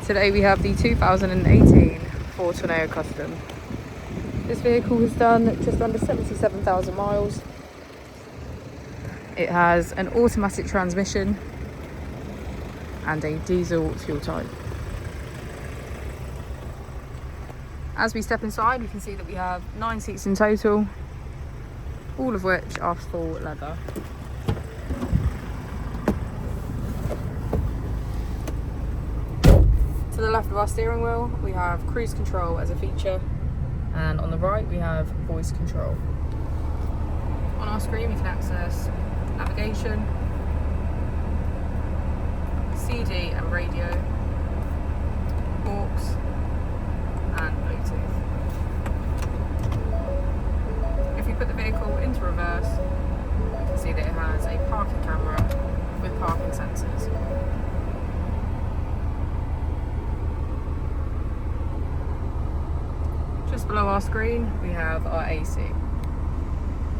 Today we have the 2018 Ford Tourneo Custom. This vehicle has done just under 77,000 miles. It has an automatic transmission and a diesel fuel type. As we step inside, we can see that we have 9 seats in total, all of which are full leather. To the left of our steering wheel, we have cruise control as a feature, and on the right we have voice control. On our screen we can access navigation, CD and radio, aux, and Bluetooth. If we put the vehicle into reverse, we can see that it has a parking camera with parking sensors. Just below our screen we have our AC.